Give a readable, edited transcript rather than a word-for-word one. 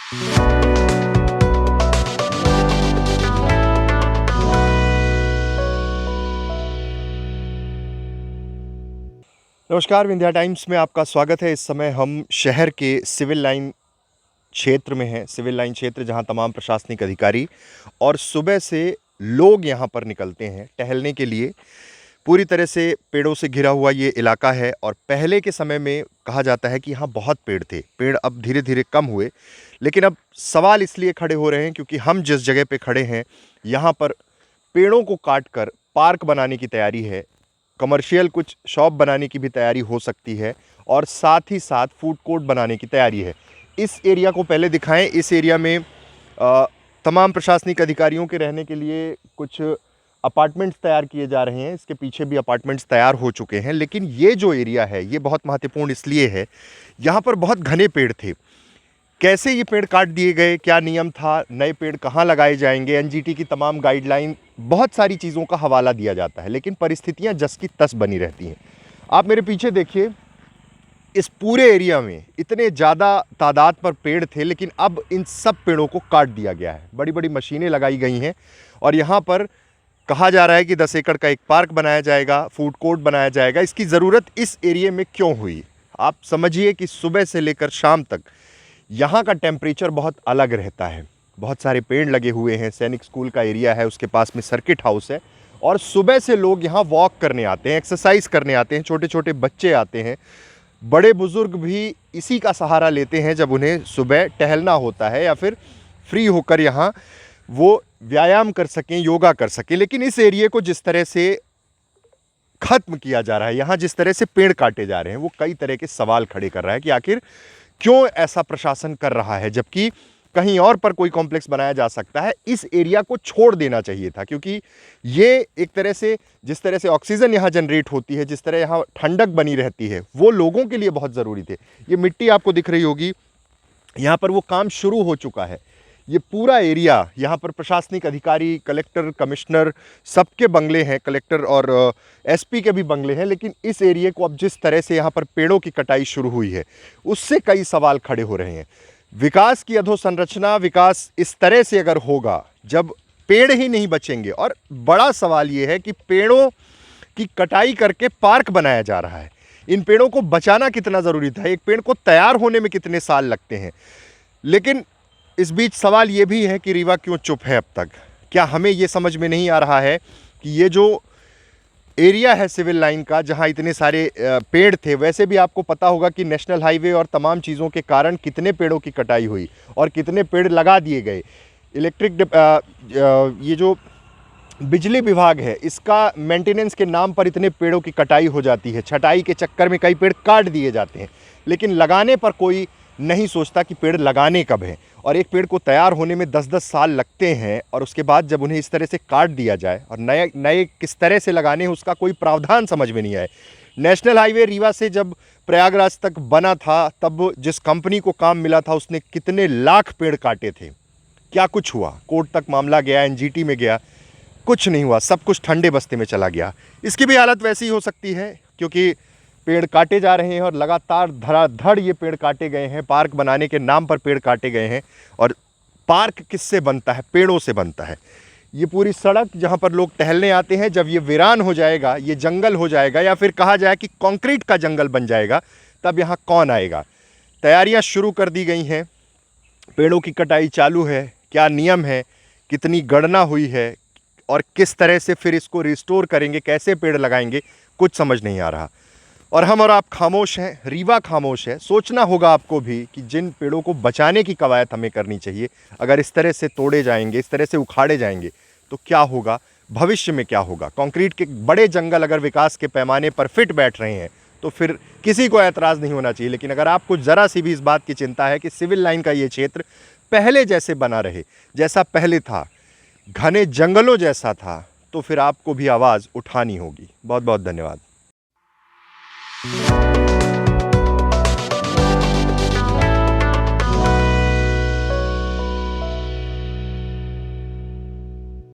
नमस्कार, विंध्या टाइम्स में आपका स्वागत है। इस समय हम शहर के सिविल लाइन क्षेत्र में हैं। सिविल लाइन क्षेत्र जहां तमाम प्रशासनिक अधिकारी और सुबह से लोग यहां पर निकलते हैं टहलने के लिए। पूरी तरह से पेड़ों से घिरा हुआ ये इलाका है और पहले के समय में कहा जाता है कि यहाँ बहुत पेड़ थे। पेड़ अब धीरे धीरे कम हुए, लेकिन अब सवाल इसलिए खड़े हो रहे हैं क्योंकि हम जिस जगह पे खड़े हैं यहाँ पर पेड़ों को काट कर पार्क बनाने की तैयारी है, कमर्शियल कुछ शॉप बनाने की भी तैयारी हो सकती है और साथ ही साथ फूड कोर्ट बनाने की तैयारी है। इस एरिया को पहले दिखाएं। इस एरिया में तमाम प्रशासनिक अधिकारियों के रहने के लिए कुछ अपार्टमेंट्स तैयार किए जा रहे हैं। इसके पीछे भी अपार्टमेंट्स तैयार हो चुके हैं, लेकिन ये जो एरिया है ये बहुत महत्वपूर्ण इसलिए है, यहाँ पर बहुत घने पेड़ थे। कैसे ये पेड़ काट दिए गए, क्या नियम था, नए पेड़ कहाँ लगाए जाएंगे, एनजीटी की तमाम गाइडलाइन, बहुत सारी चीज़ों का हवाला दिया जाता है, लेकिन परिस्थितियाँ जस की तस बनी रहती हैं। आप मेरे पीछे देखिए, इस पूरे एरिया में इतने ज़्यादा तादाद पर पेड़ थे, लेकिन अब इन सब पेड़ों को काट दिया गया है। बड़ी बड़ी मशीनें लगाई गई हैं और यहाँ पर कहा जा रहा है कि 10 एकड़ का एक पार्क बनाया जाएगा, फूड कोर्ट बनाया जाएगा। इसकी ज़रूरत इस एरिया में क्यों हुई? आप समझिए कि सुबह से लेकर शाम तक यहाँ का टेम्परेचर बहुत अलग रहता है। बहुत सारे पेड़ लगे हुए हैं, सैनिक स्कूल का एरिया है, उसके पास में सर्किट हाउस है और सुबह से लोग यहाँ वॉक करने आते हैं, एक्सरसाइज करने आते हैं। छोटे छोटे बच्चे आते हैं, बड़े बुजुर्ग भी इसी का सहारा लेते हैं जब उन्हें सुबह टहलना होता है या फिर फ्री होकर यहाँ वो व्यायाम कर सकें, योगा कर सकें। लेकिन इस एरिया को जिस तरह से ख़त्म किया जा रहा है, यहाँ जिस तरह से पेड़ काटे जा रहे हैं, वो कई तरह के सवाल खड़े कर रहा है कि आखिर क्यों ऐसा प्रशासन कर रहा है, जबकि कहीं और पर कोई कॉम्प्लेक्स बनाया जा सकता है। इस एरिया को छोड़ देना चाहिए था, क्योंकि ये एक तरह से जिस तरह से ऑक्सीजन यहाँ जनरेट होती है, जिस तरह यहाँ ठंडक बनी रहती है, वो लोगों के लिए बहुत ज़रूरी थे। ये मिट्टी आपको दिख रही होगी, यहाँ पर वो काम शुरू हो चुका है। ये पूरा एरिया, यहाँ पर प्रशासनिक अधिकारी, कलेक्टर, कमिश्नर, सबके बंगले हैं, कलेक्टर और एसपी के भी बंगले हैं। लेकिन इस एरिया को अब जिस तरह से यहाँ पर पेड़ों की कटाई शुरू हुई है, उससे कई सवाल खड़े हो रहे हैं। विकास की अधोसंरचना, विकास इस तरह से अगर होगा जब पेड़ ही नहीं बचेंगे, और बड़ा सवाल ये है कि पेड़ों की कटाई करके पार्क बनाया जा रहा है। इन पेड़ों को बचाना कितना ज़रूरी था? एक पेड़ को तैयार होने में कितने साल लगते हैं? लेकिन इस बीच सवाल ये भी है कि रीवा क्यों चुप है अब तक? क्या हमें ये समझ में नहीं आ रहा है कि ये जो एरिया है सिविल लाइन का, जहाँ इतने सारे पेड़ थे, वैसे भी आपको पता होगा कि नेशनल हाईवे और तमाम चीज़ों के कारण कितने पेड़ों की कटाई हुई और कितने पेड़ लगा दिए गए। ये जो बिजली विभाग है, इसका मेंटेनेंस के नाम पर इतने पेड़ों की कटाई हो जाती है। छटाई के चक्कर में कई पेड़ काट दिए जाते हैं, लेकिन लगाने पर कोई नहीं सोचता कि पेड़ लगाने कब है। और एक पेड़ को तैयार होने में 10-10 साल लगते हैं, और उसके बाद जब उन्हें इस तरह से काट दिया जाए और नए नए किस तरह से लगाने हैं, उसका कोई प्रावधान समझ में नहीं आए। नेशनल हाईवे रीवा से जब प्रयागराज तक बना था, तब जिस कंपनी को काम मिला था, उसने कितने लाख पेड़ काटे थे? क्या कुछ हुआ? कोर्ट तक मामला गया, एनजीटी में गया, कुछ नहीं हुआ, सब कुछ ठंडे बस्ते में चला गया। इसकी भी हालत वैसी ही हो सकती है, क्योंकि पेड़ काटे जा रहे हैं और लगातार धड़ाधड़ ये पेड़ काटे गए हैं। पार्क बनाने के नाम पर पेड़ काटे गए हैं, और पार्क किससे बनता है? पेड़ों से बनता है। ये पूरी सड़क जहाँ पर लोग टहलने आते हैं, जब ये वीरान हो जाएगा, ये जंगल हो जाएगा, या फिर कहा जाए कि कंक्रीट का जंगल बन जाएगा, तब यहाँ कौन आएगा? तैयारियाँ शुरू कर दी गई हैं, पेड़ों की कटाई चालू है। क्या नियम है, कितनी गणना हुई है, और किस तरह से फिर इसको रिस्टोर करेंगे, कैसे पेड़ लगाएंगे, कुछ समझ नहीं आ रहा। और हम और आप खामोश हैं, रीवा खामोश है। सोचना होगा आपको भी कि जिन पेड़ों को बचाने की कवायद हमें करनी चाहिए, अगर इस तरह से तोड़े जाएंगे, इस तरह से उखाड़े जाएंगे, तो क्या होगा? भविष्य में क्या होगा? कंक्रीट के बड़े जंगल अगर विकास के पैमाने पर फिट बैठ रहे हैं, तो फिर किसी को ऐतराज़ नहीं होना चाहिए। लेकिन अगर आपको ज़रा सी भी इस बात की चिंता है कि सिविल लाइन का ये क्षेत्र पहले जैसे बना रहे, जैसा पहले था, घने जंगलों जैसा था, तो फिर आपको भी आवाज़ उठानी होगी। बहुत बहुत धन्यवाद।